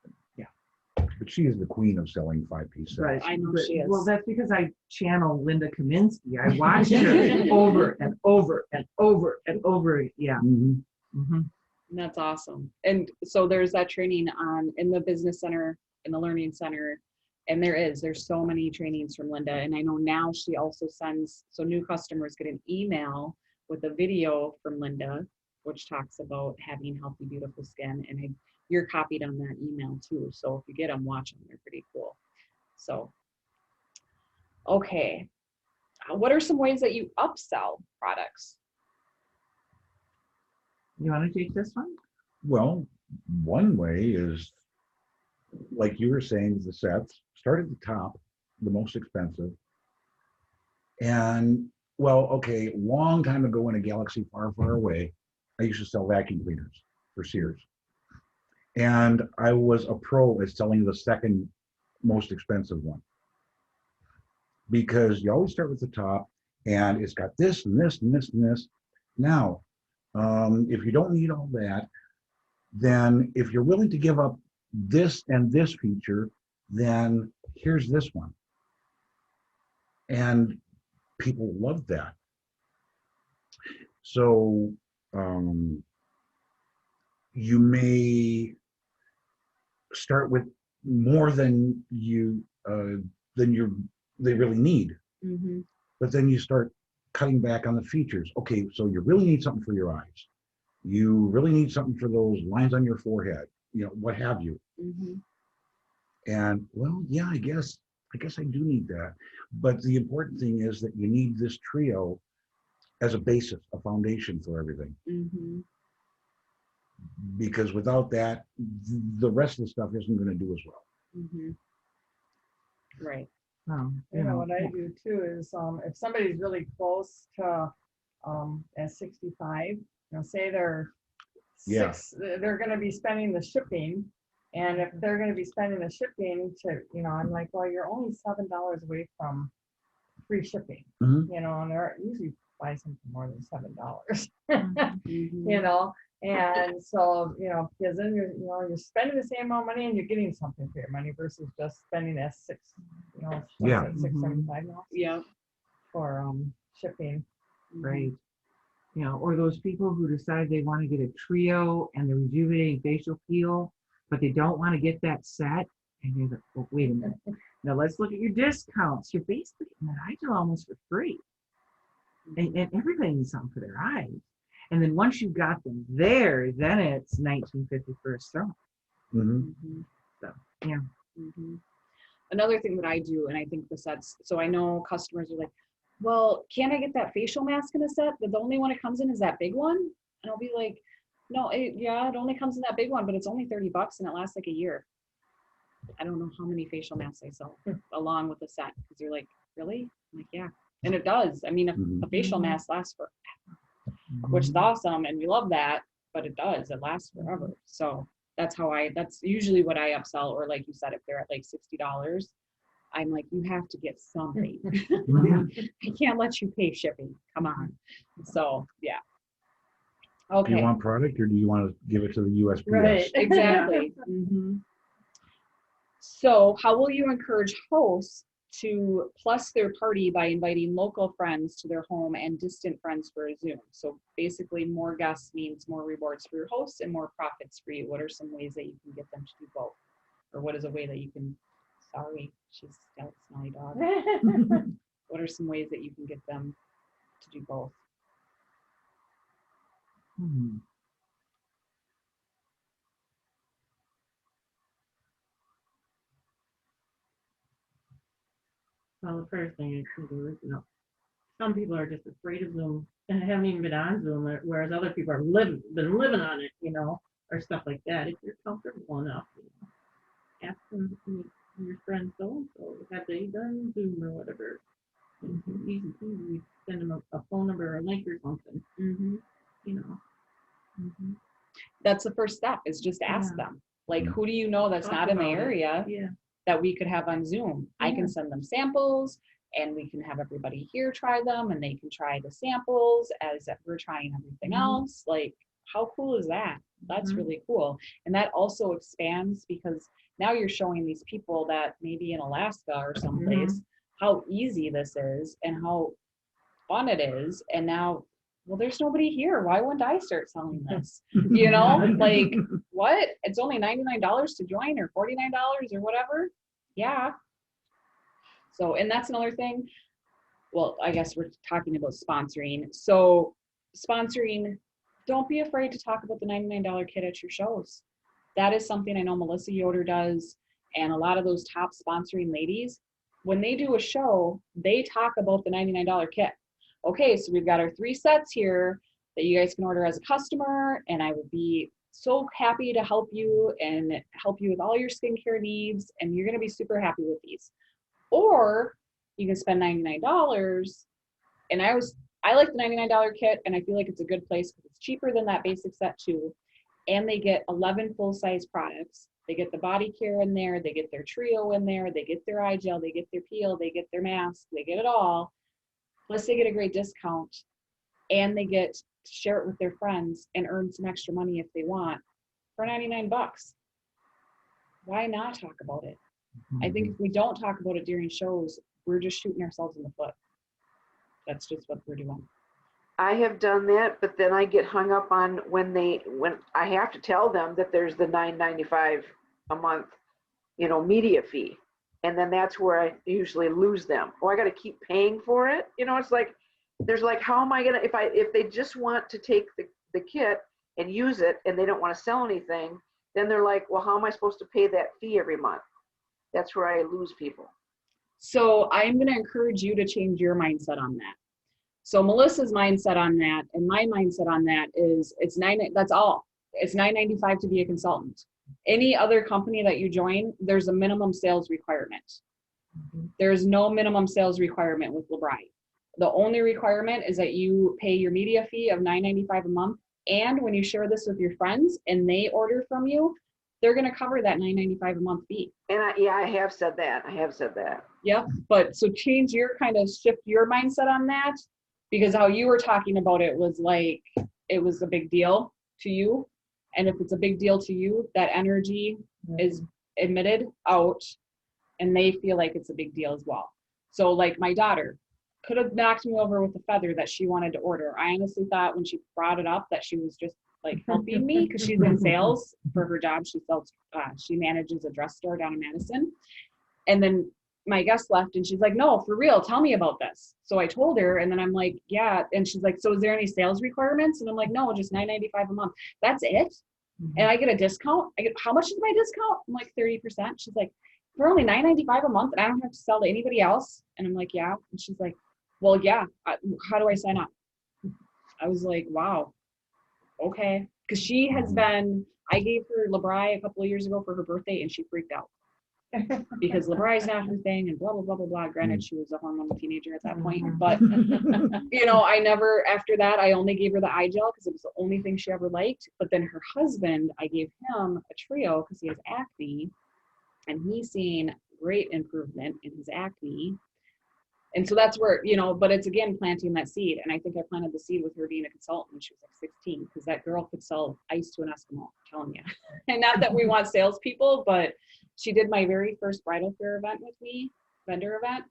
them. Yeah. But she is the queen of selling 5-piece sets. Right. I know she is. Well, that's because I channel Linda Kaminsky. I watched her over and over and over and over. Yeah. And that's awesome. And so there's that training in the business center, in the learning center. And there's so many trainings from Linda. And I know now she also sends, so new customers get an email with a video from Linda, which talks about having healthy, beautiful skin. And you're copied on that email too. So if you get them, watch them. They're pretty cool. So, okay. What are some ways that you upsell products? You want to take this one? Well, one way is, like you were saying, the sets start at the top, the most expensive. And well, okay, long time ago in a galaxy far, far away, I used to sell vacuum cleaners for Sears. And I was a pro at selling the second most expensive one. Because you always start with the top, and it's got this and this and this and this. Now, if you don't need all that, then if you're willing to give up this and this feature, then here's this one. And people love that. So you may start with more than they really need, but then you start cutting back on the features. Okay, so you really need something for your eyes. You really need something for those lines on your forehead, you know, what have you. And well, yeah, I guess I do need that. But the important thing is that you need this trio as a basis, a foundation for everything. Because without that, the rest of the stuff isn't going to do as well. Right. You know what I do too is if somebody's really close to at 65, you know, say they're they're going to be spending the shipping, and if they're going to be spending the shipping to, you know, I'm like, well, you're only $7 away from free shipping, you know, and they're usually buy something more than $7, you know. And so, you know, because then you're spending the same amount of money and you're getting something for your money versus just spending that $675 now. Yeah. For shipping. Right. You know, or those people who decide they want to get a trio and the rejuvenating facial peel, but they don't want to get that set. And you're like, well, wait a minute. Now let's look at your discounts. You're basically getting that eye gel almost for free. And everybody needs something for their eyes. And then once you got them there, then it's 1950 for a stroke. So, yeah. Another thing that I do, and I think the sets, so I know customers are like, well, can't I get that facial mask in a set? But the only one it comes in is that big one? And I'll be like, no, it only comes in that big one, but it's only $30 and it lasts like a year. I don't know how many facial masks I sell along with the set, because you're like, really? I'm like, yeah. And it does. I mean, Mhm. a facial mask lasts for, which is awesome. And we love that, but it does, it lasts forever. So that's usually what I upsell. Or like you said, if they're at like $60, I'm like, you have to get something. I can't let you pay shipping. Come on. So yeah. Do you Okay. want product or do you want to give it to the USPS? Right. Exactly. So how will you encourage hosts to plus their party by inviting local friends to their home and distant friends for a Zoom? So basically more guests means more rewards for your hosts and more profits for you. What are some ways that you can get them to do both? Or what is a way that you can, sorry, she's got a smelly dog. What are some ways that you can get them to do both? Well, the first thing I can do is, some people are just afraid of Zoom and haven't even been on Zoom, whereas other people are been living on it, or stuff like that. If you're comfortable enough, ask them, your friend so have they done Zoom or whatever? Easy peasy. Send them a phone number or a link or something. That's the first step, is just ask them. Like, who do you know that's Talk not in the about it. area Yeah. that we could have on Zoom? I can send them samples and we can have everybody here try them and they can try the samples as if we're trying everything else. Like, how cool is that? That's really cool. And that also expands because now you're showing these people that maybe in Alaska or someplace how easy this is and how fun it is. And now, well, there's nobody here. Why wouldn't I start selling this? Like, what? It's only $99 to join or $49 or whatever. Yeah. So, and that's another thing. Well, I guess we're talking about sponsoring. So sponsoring, don't be afraid to talk about the $99 kit at your shows. That is something I know Melissa Yoder does. And a lot of those top sponsoring ladies, when they do a show, they talk about the $99 kit. Okay, so we've got our 3 sets here that you guys can order as a customer, and I would be so happy to help you and help you with all your skincare needs, and you're gonna be super happy with these. Or you can spend $99, and I like the $99 kit, and I feel like it's a good place because it's cheaper than that basic set too, and they get 11 full-size products. They get the body care in there, they get their trio in there, they get their eye gel, they get their peel, they get their mask, they get it all. Plus they get a great discount and they get to share it with their friends and earn some extra money if they want for $99. Why not talk about it? I think if we don't talk about it during shows, we're just shooting ourselves in the foot. That's just what we're doing. I have done that, but then I get hung up on when I have to tell them that there's the $9.95 a month, media fee. And then that's where I usually lose them. Oh, I got to keep paying for it. It's like, there's like, how am I going to, if they just want to take the kit and use it and they don't want to sell anything, then they're like, well, how am I supposed to pay that fee every month? That's where I lose people. So I'm going to encourage you to change your mindset on that. So Melissa's mindset on that and my mindset on that is that's all. It's $9.95 to be a consultant. Any other company that you join, there's a minimum sales requirement. There's no minimum sales requirement with LeBri. The only requirement is that you pay your media fee of $9.95 a month. And when you share this with your friends and they order from you, they're going to cover that $9.95 a month fee. And I have said that. Yep. But so shift your mindset on that, because how you were talking about it was like, it was a big deal to you. And if it's a big deal to you, that energy is emitted out and they feel like it's a big deal as well. So like my daughter could have knocked me over with a feather that she wanted to order. I honestly thought when she brought it up that she was just like helping me because she's in sales for her job. She manages a dress store down in Madison. And then my guest left and she's like, no, for real, tell me about this. So I told her and then I'm like, yeah. And she's like, so is there any sales requirements? And I'm like, no, just $9.95 a month. That's it. And I get a discount. How much is my discount? I'm like 30%. She's like, for only $9.95 a month and I don't have to sell to anybody else. And I'm like, yeah. And she's like, well, yeah, how do I sign up? I was like, wow. Okay. Because she has been, I gave her LeBri a couple of years ago for her birthday and she freaked out. because LeBri's not her thing and blah, blah, blah, blah, blah. Granted, she was a hormonal teenager at that point, Mhm. but you know, I never, after that, I only gave her the eye gel because it was the only thing she ever liked. But then her husband, I gave him a trio because he has acne, and he's seen great improvement in his acne. And so that's where, you know, but it's again planting that seed. And I think I planted the seed with her being a consultant when she was like 16, because that girl could sell ice to an Eskimo, I'm telling you. And not that we want salespeople, but she did my very first bridal fair event with me, vendor event.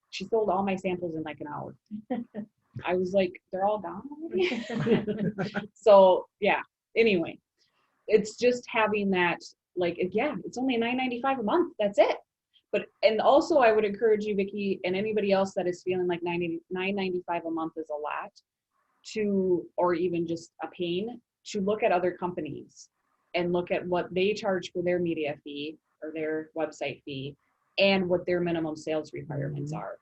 She sold all my samples in like an hour. I was like, they're all gone already. So yeah, anyway, it's just having that, like, yeah, it's only $9.95 a month. That's it. But, and also I would encourage you, Vicki, and anybody else that is feeling like $9.95 a month is a lot to, or even just a pain, to look at other companies and look at what they charge for their media fee or their website fee and what their minimum sales requirements are.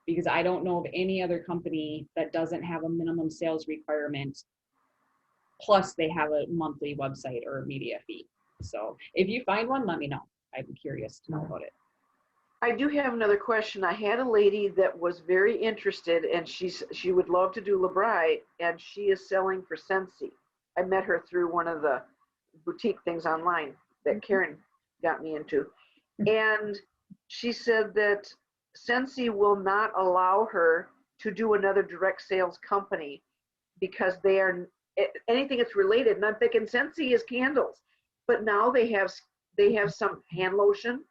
Because I don't know of any other company that doesn't have a minimum sales requirement, plus they have a monthly website or a media fee. So if you find one, let me know. I'd be curious to know about it. I do have another question. I had a lady that was very interested, and she would love to do LeBri, and she is selling for Scentsy. I met her through one of the boutique things online that Karen got me into. And she said that Scentsy will not allow her to do another direct sales company because they are anything that's related. And I'm thinking Scentsy is candles, but now they have some hand lotion.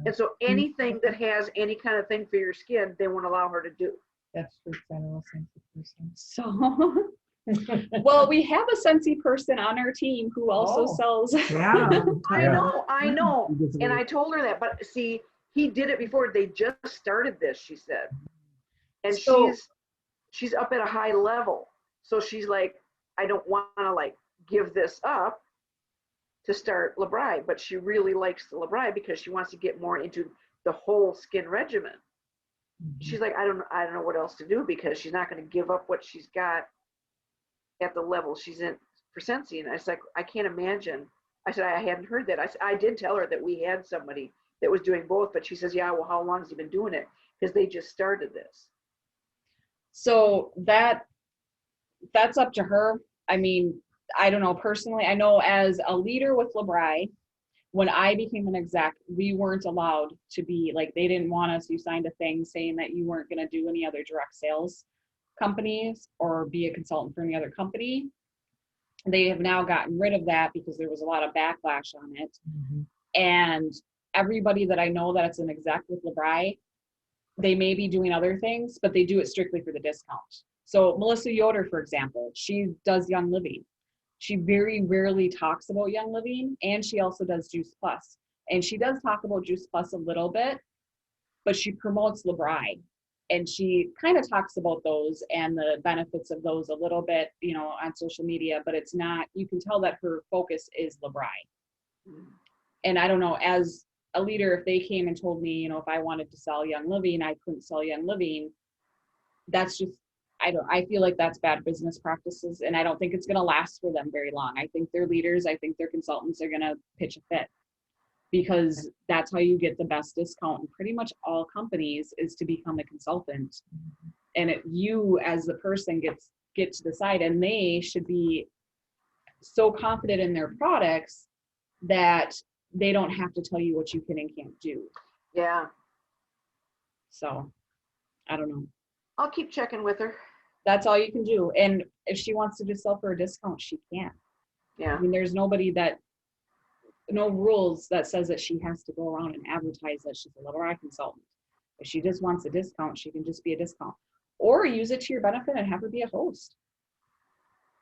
And so anything that has any kind of thing for your skin, they won't allow her to do. That's true. 'Cause I know a sense of person. So, well, we have a Scentsy person on our team who also Oh. sells. Yeah. I know. And I told her that, but see, he did it before. They just started this, she said. And So- she's up at a high level. So she's like, I don't want to like give this up to start LeBri, but she really likes the LeBri because she wants to get more into the whole skin regimen. She's like, I don't know what else to do because she's not going to give up what she's got at the level she's in for Scentsy. And I was like, I can't imagine. I said, I hadn't heard that. I did tell her that we had somebody that was doing both, but she says, yeah, well, how long has he been doing it? Because they just started this. So that's up to her. I mean, I don't know personally. I know as a leader with LeBri, when I became an exec, we weren't allowed to be like, they didn't want us. You signed a thing saying that you weren't going to do any other direct sales companies or be a consultant for any other company. They have now gotten rid of that because there was a lot of backlash on it. And everybody that I know that's an exec with LeBri, they may be doing other things, but they do it strictly for the discount. So Melissa Yoder, for example, she does Young Living. She very rarely talks about Young Living, and she also does Juice Plus. And she does talk about Juice Plus a little bit, but she promotes LeBri. And she kind of talks about those and the benefits of those a little bit, you know, on social media, but it's not, you can tell that her focus is LeBri. And I don't know, as a leader, if they came and told me, you know, if I wanted to sell Young Living, I couldn't sell Young Living. That's just, I feel like that's bad business practices, and I don't think it's going to last for them very long. I think their leaders, I think their consultants are going to pitch a fit, because that's how you get the best discount in pretty much all companies, is to become a consultant. And you as the person get to decide, and they should be so confident in their products that they don't have to tell you what you can and can't do. Yeah. So I don't know. I'll keep checking with her. That's all you can do. And if she wants to just sell for a discount, she can. Yeah. I mean, there's no rules that says that she has to go around and advertise that she's a LeBri consultant. If she just wants a discount, she can just be a discount. Or use it to your benefit and have her be a host.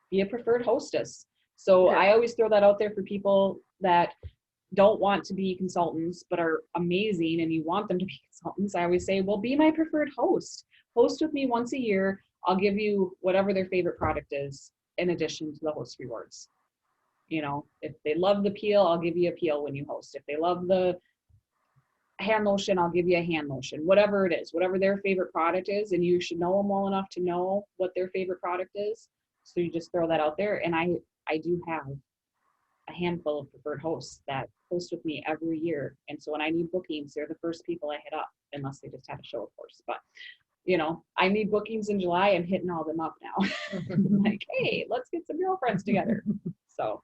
Be a preferred hostess. So Yeah. I always throw that out there for people that don't want to be consultants but are amazing and you want them to be consultants. I always say, well, be my preferred host. Host with me once a year. I'll give you whatever their favorite product is in addition to the host rewards. You know, if they love the peel, I'll give you a peel when you host. If they love the hand lotion, I'll give you a hand lotion. Whatever it is, whatever their favorite product is, and you should know them well enough to know what their favorite product is. So you just throw that out there. And I do have a handful of preferred hosts that host with me every year. And so when I need bookings, they're the first people I hit up, unless they just have a show, of course. But I need bookings in July. I'm hitting all them up now. Like, hey, let's get some girlfriends together. So,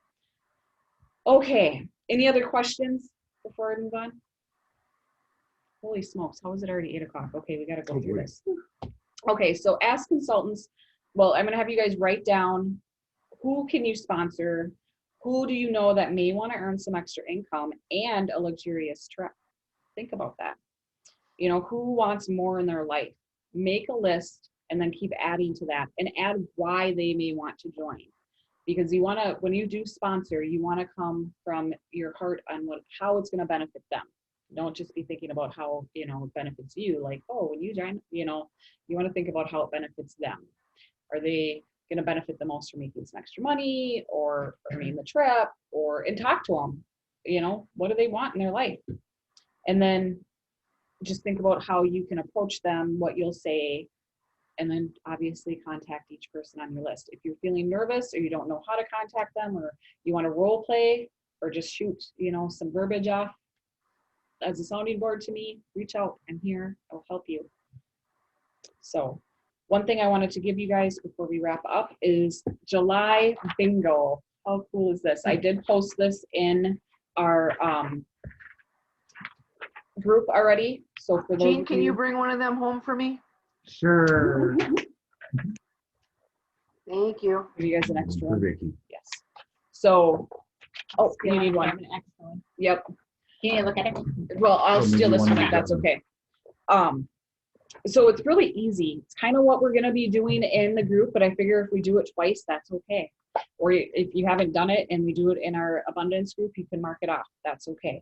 okay. Any other questions before I move on? Holy smokes, how is it already 8 o'clock? Okay, we got to go through this. Okay, so as consultants, well, I'm going to have you guys write down who can you sponsor, who do you know that may want to earn some extra income and a luxurious trip. Think about that. Who wants more in their life? Make a list and then keep adding to that and add why they may want to join. Because when you do sponsor, you want to come from your heart on how it's going to benefit them. Don't just be thinking about how, it benefits you. Like, oh, when you join, you want to think about how it benefits them. Are they going to benefit the most from making some extra money or earning the trip and talk to them? What do they want in their life? And then just think about how you can approach them, what you'll say, and then obviously contact each person on your list. If you're feeling nervous or you don't know how to contact them, or you want to role play or just shoot, some verbiage off as a sounding board to me, reach out. I'm here. I'll help you. So one thing I wanted to give you guys before we wrap up is July bingo. How cool is this? I did post this in our group already. So for those Jean, of can you bring one of them home for me? Sure. Thank you. give you guys an extra For one. Vicky. Yes. So, oh, Feel you need like I one. have an extra one. Yep. Can you look at it? Well, I'll Oh, maybe steal this one one of if you that's got one. okay. So it's really easy. It's kind of what we're going to be doing in the group, but I figure if we do it twice, that's okay. Or if you haven't done it and we do it in our abundance group, you can mark it off. That's okay.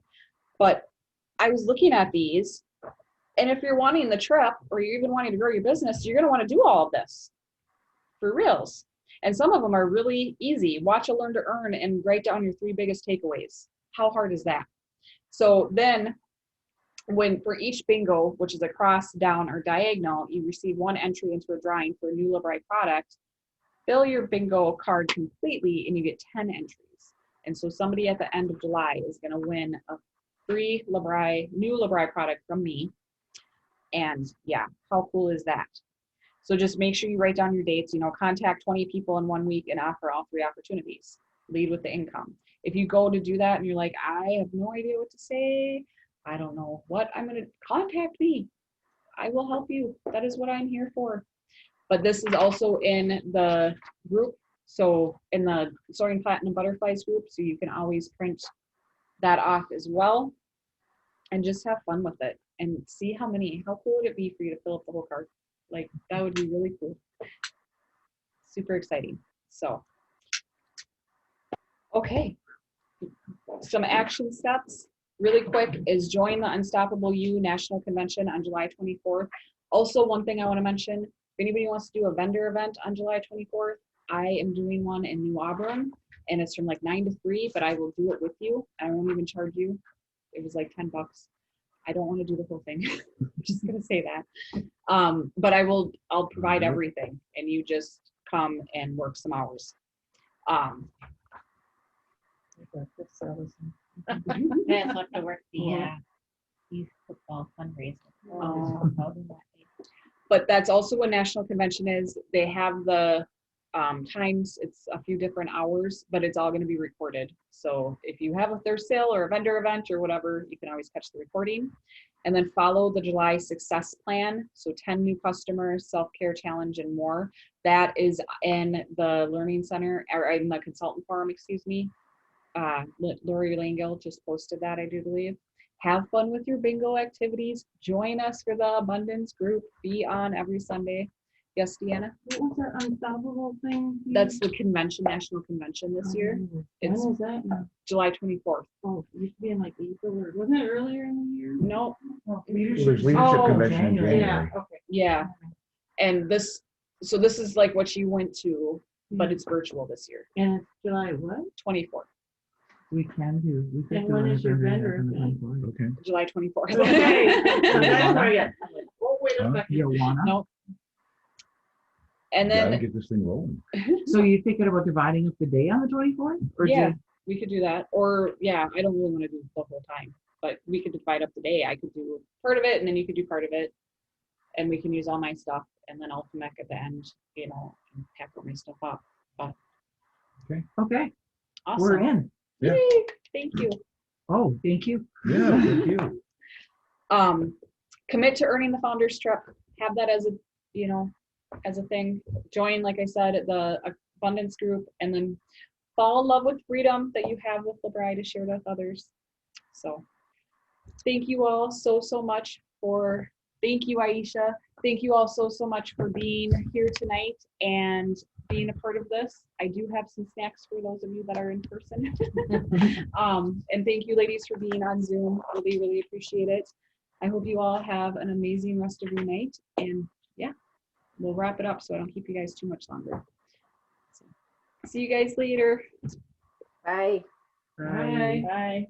But I was looking at these, and if you're wanting the trip or you're even wanting to grow your business, you're going to want to do all of this for reals. And some of them are really easy. Watch a Learn to Earn and write down your 3 biggest takeaways. How hard is that? So then for each bingo, which is a cross, down, or diagonal, you receive 1 entry into a drawing for a new LeBri product. Fill your bingo card completely and you get 10 entries. And so somebody at the end of July is going to win a free new LeBri product from me. And yeah, how cool is that? So just make sure you write down your dates, contact 20 people in 1 week and offer all 3 opportunities. Lead with the income. If you go to do that and you're like, I have no idea what to say, I don't know what I'm going to contact me. I will help you. That is what I'm here for. But this is also in the group. So in the Soaring Platinum Butterflies group, so you can always print that off as well and just have fun with it and see how cool would it be for you to fill up the whole card? Like, that would be really cool. Super exciting. So, okay. Some action steps really quick is join the Unstoppable You National Convention on July 24th. Also, one thing I want to mention, if anybody wants to do a vendor event on July 24th, I am doing one in New Auburn, and it's from like 9 to 3, but I will do it with you. I won't even charge you. It was like $10. I don't want to do the whole thing. I'm just going to say that. But I'll provide everything, and you just come and work some hours. I just love to work the youth football fundraiser. Oh. But that's also what National Convention is. They have the times, it's a few different hours, but it's all going to be recorded. So if you have a thirst sale or a vendor event or whatever, you can always catch the recording. And then follow the July success plan. So 10 new customers, self-care challenge, and more. That is in the Learning Center, or in the Consultant Forum, excuse me. Lori Langell just posted that, I do believe. Have fun with your bingo activities. Join us for the Abundance group. Be on every Sunday. Yes, Deanna? What was that Unstoppable thing? That's the convention, National Convention this year. When It's was that now? July 24th. Oh, it used to be in like April, or wasn't it earlier in the year? No, Oh, Well, there's leadership Oh, convention in January. January. Yeah, okay. yeah. And this is like what you went to, but it's virtual this year. And it's July what? 24th, We can do. We could And do when it is your every vendor night on the event? 24th. Okay. July 24th. Okay, so that's why, yeah. Oh, wait a Huh? second. You wanna? No. And Gotta then, get this thing rolling. So you thinking about dividing up the day on the 24th? Or Yeah. just we could do that. Or yeah, I don't really want to do the whole time, but we could divide up the day. I could do part of it and then you could do part of it. And we can use all my stuff and then I'll come back at the end, you know, and pack all my stuff up. Okay, Awesome. we're in. Yeah. Yay, thank you. Oh, thank you. Yeah, thank you. Commit to earning the founder's trip. Have that as a, you know, as a thing. Join, like I said, the abundance group, and then fall in love with freedom that you have with LeBri to share with others. So thank you all so much for, thank you, Aisha. Thank you all so much for being here tonight and being a part of this. I do have some snacks for those of you that are in person. And thank you ladies for being on Zoom. Really appreciate it. I hope you all have an amazing rest of your night, and yeah, we'll wrap it up so I don't keep you guys too much longer. So, see you guys later. Bye. Bye. Bye.